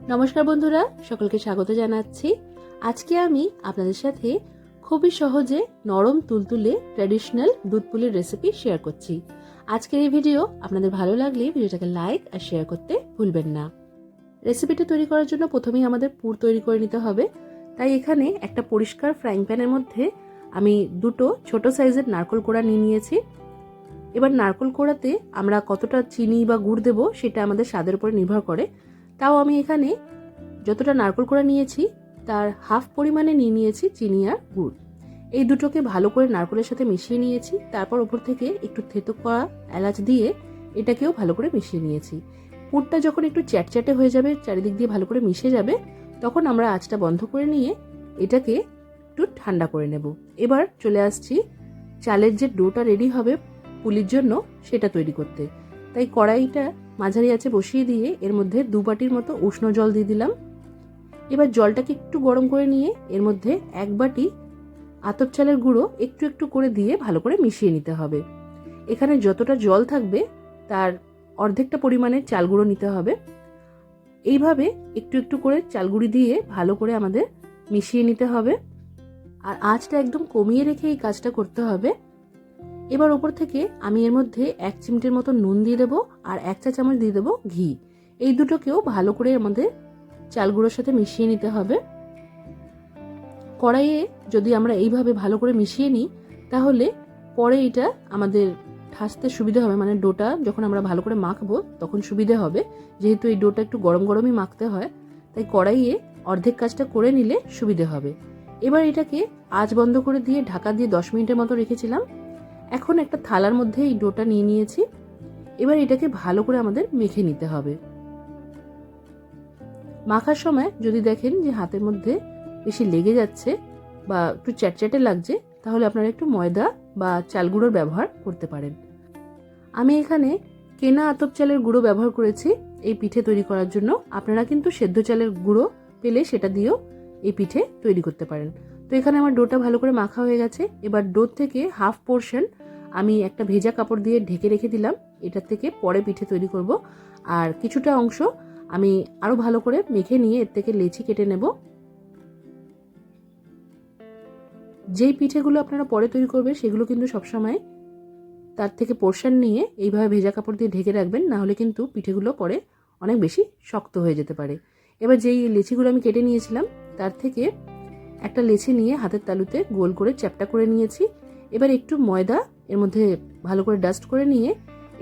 নমস্কার বন্ধুরা, সকলকে স্বাগত জানাচ্ছি। আজকে আমি আপনাদের সাথে খুবই সহজে নরম তুলতুলে ট্র্যাডিশনাল দুধ পুলির রেসিপি শেয়ার করছি। আজকের এই ভিডিও আপনাদের ভালো লাগলে ভিডিওটাকে লাইক আর শেয়ার করতে ভুলবেন না। রেসিপিটা তৈরি করার জন্য প্রথমেই আমাদের পুর তৈরি করে নিতে হবে। তাই এখানে একটা পরিষ্কার ফ্রাইং প্যানের মধ্যে আমি দুটো ছোট সাইজের নারকেল কোড়া নিয়ে নিয়েছি। এবার নারকেল কোড়াতে আমরা কতটা চিনি বা গুড় দেবো সেটা আমাদের স্বাদের উপরে নির্ভর করে। তাও আমি এখানে যতটা নারকেল কোড়া নিয়েছি তার হাফ পরিমাণে নিয়ে নিয়েছি চিনি আর গুড়। এই দুটোকে ভালো করে নারকেলের সাথে মিশিয়ে নিয়েছি। তারপর উপর থেকে একটু থেতো করা এলাচ দিয়ে এটাকেও ভালো করে মিশিয়ে নিয়েছি। পুরটা যখন একটু চ্যাটচ্যাটে হয়ে যাবে, চারিদিক দিয়ে ভালো করে মিশে যাবে, তখন আমরা আঁচটা বন্ধ করে নিয়ে এটাকে একটু ঠান্ডা করে নেব। এবার চলে আসছি চালের যে ডোটা রেডি হবে পুলির জন্য সেটা তৈরি করতে। তাই কড়াইটা মাঝারি আঁচে বসিয়ে দিয়ে এর মধ্যে 2 বাটির মতো উষ্ণ জল দিয়ে দিলাম। এবার জলটাকে একটু গরম করে নিয়ে এর মধ্যে 1 বাটি আতপ চালের গুঁড়ো একটু একটু করে দিয়ে ভালো করে মিশিয়ে নিতে হবে। এখানে যতটা জল থাকবে তার অর্ধেকটা পরিমাণে চাল গুঁড়ো নিতে হবে। এইভাবে একটু একটু করে চালগুঁড়ি দিয়ে ভালো করে আমাদের মিশিয়ে নিতে হবে। আর আঁচটা একদম কমিয়ে রেখে এই কাজটা করতে হবে। এবার ওপর থেকে আমি এর মধ্যে 1 চিমটির মতো নুন দিয়ে দেবো আর 1 চা চামচ দিয়ে দেবো ঘি। এই দুটোকেও ভালো করে আমাদের চালগুঁড়োর সাথে মিশিয়ে নিতে হবে। কড়াইয়ে যদি আমরা এইভাবে ভালো করে মিশিয়ে নিই তাহলে পরে এটা আমাদের ঠাসতে সুবিধা হবে, মানে ডোটা যখন আমরা ভালো করে মাখবো তখন সুবিধা হবে। যেহেতু এই ডোটা একটু গরম গরমই মাখতে হয়, তাই কড়াইয়ে অর্ধেক কাজটা করে নিলে সুবিধে হবে। এবার এটাকে আঁচ বন্ধ করে দিয়ে ঢাকা দিয়ে 10 মিনিটের মতো রেখেছিলাম। এখন একটা থালার মধ্যে এই ডোটা নিয়ে নিয়েছি। এবার এটাকে ভালো করে আমাদের মেখে নিতে হবে। মাখার সময় যদি দেখেন যে হাতের মধ্যে বেশি লেগে যাচ্ছে বা একটু চ্যাটচ্যাটে লাগছে, তাহলে আপনারা একটু ময়দা বা চাল গুঁড়োর ব্যবহার করতে পারেন। আমি এখানে কেনা আতপ চালের গুঁড়ো ব্যবহার করেছি এই পিঠে তৈরি করার জন্য। আপনারা কিন্তু সেদ্ধ চালের গুঁড়ো পেলে সেটা দিয়েও এই পিঠে তৈরি করতে পারেন। তো এখানে আমার ডোটা ভালো করে মাখা হয়ে গেছে। এবার ডো থেকে হাফ পোর্শন আমি একটা ভেজা কাপড় দিয়ে ঢেকে রেখে দিলাম। এটার থেকে পরে পিঠে তৈরি করব। আর কিছুটা অংশ আমি আরো ভালো করে মেখে নিয়ে এর থেকে লেচি কেটে নেব। যেই পিঠেগুলো আপনারা পরে তৈরি করবেন সেগুলো কিন্তু সবসময় তার থেকে পোর্শন নিয়ে এইভাবে ভেজা কাপড় দিয়ে ঢেকে রাখবেন, না হলে কিন্তু পিঠেগুলো পরে অনেক বেশি শক্ত হয়ে যেতে পারে। এবার যেই লেচিগুলো আমি কেটে নিয়েছিলাম তার থেকে একটা লেচি নিয়ে হাতের তালুতে গোল করে চ্যাপটা করে নিয়েছি। এবার একটু ময়দা এর মধ্যে ভালো করে ডাস্ট করে নিয়ে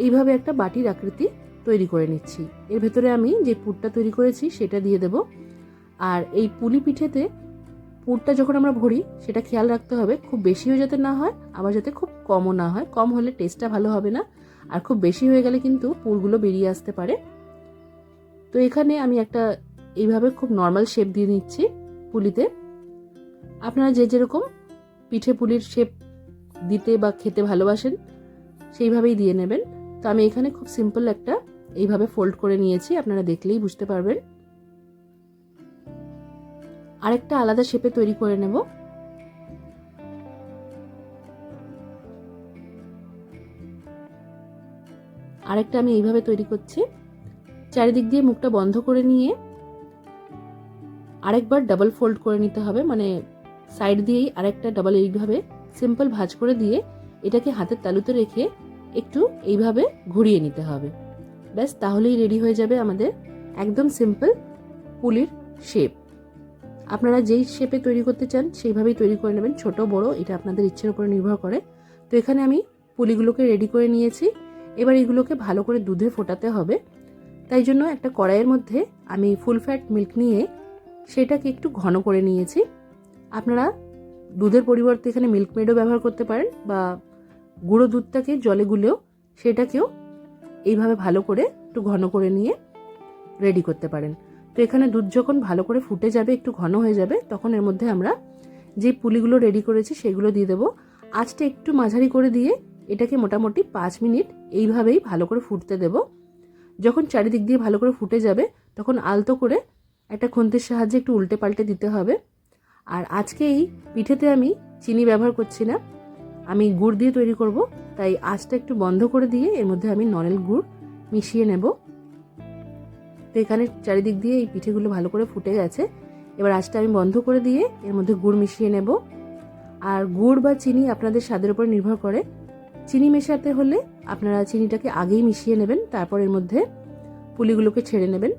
এইভাবে একটা বাটির আকৃতি তৈরি করে নিচ্ছি। এর ভেতরে আমি যে পুরটা তৈরি করেছি সেটা দিয়ে দেব। আর এই পুলি পিঠেতে পুরটা যখন আমরা ভরি সেটা খেয়াল রাখতে হবে খুব বেশিও যাতে না হয়, আবার যাতে খুব কমও না হয়। কম হলে টেস্টটা ভালো হবে না, আর খুব বেশি হয়ে গেলে কিন্তু পুরগুলো বেরিয়ে আসতে পারে। তো এখানে আমি একটা এইভাবে খুব নর্মাল শেপ দিয়ে নিচ্ছি পুলিতে। আপনারা যে যেরকম পিঠে পুলির শেপ দিতে বা খেতে ভালোবাসেন সেইভাবেই দিয়ে নেবেন। তো আমি এখানে খুব সিম্পল একটা এইভাবে ফোল্ড করে নিয়েছি, আপনারা দেখলেই বুঝতে পারবেন। আরেকটা আলাদা শেপে তৈরি করে নেব। আরেকটা আমি এইভাবে তৈরি করছি। চারিদিক দিয়ে মুখটা বন্ধ করে নিয়ে আরেকবার ডাবল ফোল্ড করে নিতে হবে, মানে সাইড দিয়েই আরেকটা ডাবল এইভাবে সিম্পল ভাঁজ করে দিয়ে এটাকে হাতের তালুতে রেখে একটু এইভাবে ঘুরিয়ে নিতে হবে। ব্যাস, তাহলেই রেডি হয়ে যাবে আমাদের একদম সিম্পল পুলির শেপ। আপনারা যেই শেপে তৈরি করতে চান সেইভাবেই তৈরি করে নেবেন, ছোট বড় এটা আপনাদের ইচ্ছের উপরে নির্ভর করে। তো এখানে আমি পুলিগুলোকে রেডি করে নিয়েছি। এবার এগুলোকে ভালো করে দুধে ফোটাতে হবে। তাই জন্য একটা কড়াইয়ের মধ্যে আমি ফুল ফ্যাট মিল্ক নিয়ে সেটাকে একটু ঘন করে নিয়েছি। আপনারা দুধের পরিবর্তে এখানে মিল্ক মেডও ব্যবহার করতে পারেন, বা গুঁড়ো দুধটাকে জলে গুলেও সেটাকেও এইভাবে ভালো করে একটু ঘন করে নিয়ে রেডি করতে পারেন। তো এখানে দুধ যখন ভালো করে ফুটে যাবে, একটু ঘন হয়ে যাবে, তখন এর মধ্যে আমরা যে পুলিগুলো রেডি করেছি সেগুলো দিয়ে দেবো। আঁচটা একটু মাঝারি করে দিয়ে এটাকে মোটামুটি 5 মিনিট এইভাবেই ভালো করে ফুটতে দেব। যখন চারিদিক দিয়ে ভালো করে ফুটে যাবে তখন আলতো করে একটা খুন্তির সাহায্যে একটু উল্টে পাল্টে দিতে হবে। আর আজকে এই পিঠেতে আমি চিনি ব্যবহার করছি না, আমি গুড় দিয়ে তৈরি করব। তাই আঁচটা একটু বন্ধ করে দিয়ে এর মধ্যে আমি নলেন গুড় মিশিয়ে নেব। তো এখানে চারিদিক দিয়ে এই পিঠেগুলো ভালো করে ফুটে গেছে। এবার আঁচটা আমি বন্ধ করে দিয়ে এর মধ্যে গুড় মিশিয়ে নেব। আর গুড় বা চিনি আপনাদের স্বাদের উপর নির্ভর করে। চিনি মেশাতে হলে আপনারা চিনিটাকে আগেই মিশিয়ে নেবেন, তারপর এর মধ্যে পুলিগুলোকে ছেড়ে নেবেন।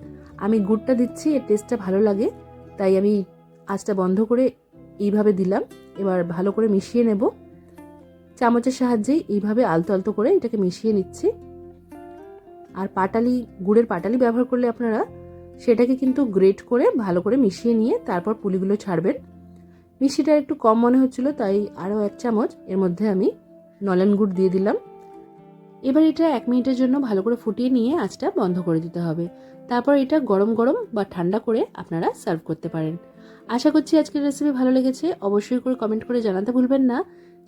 আমি গুড়টা দিচ্ছি, এর টেস্টটা ভালো লাগে, তাই আমি আঁচটা বন্ধ করে এইভাবে দিলাম। এবার ভালো করে মিশিয়ে নেব। চামচের সাহায্যেই এইভাবে আলতো আলতো করে এটাকে মিশিয়ে নিচ্ছি। আর পাটালি, গুড়ের পাটালি ব্যবহার করলে আপনারা সেটাকে কিন্তু গ্রেট করে ভালো করে মিশিয়ে নিয়ে তারপর পুলিগুলো ছাড়বেন। মিষ্টিটা একটু কম মনে হচ্ছিল, তাই আরও 1 চামচ এর মধ্যে আমি নলেন গুড় দিয়ে দিলাম। এবার এটা 1 মিনিটের জন্য ভালো করে ফুটিয়ে নিয়ে আঁচটা বন্ধ করে দিতে হবে। তারপর এটা গরম গরম বা ঠান্ডা করে আপনারা সার্ভ করতে পারেন। আশা করছি আজকের রেসিপি ভালো লেগেছে। অবশ্যই করে কমেন্ট করে জানাতে ভুলবেন না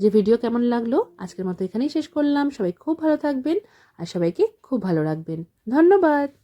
যে ভিডিও কেমন লাগলো। আজকের মতো এখানেই শেষ করলাম। সবাই খুব ভালো থাকবেন আর সবাইকে খুব ভালো রাখবেন। ধন্যবাদ।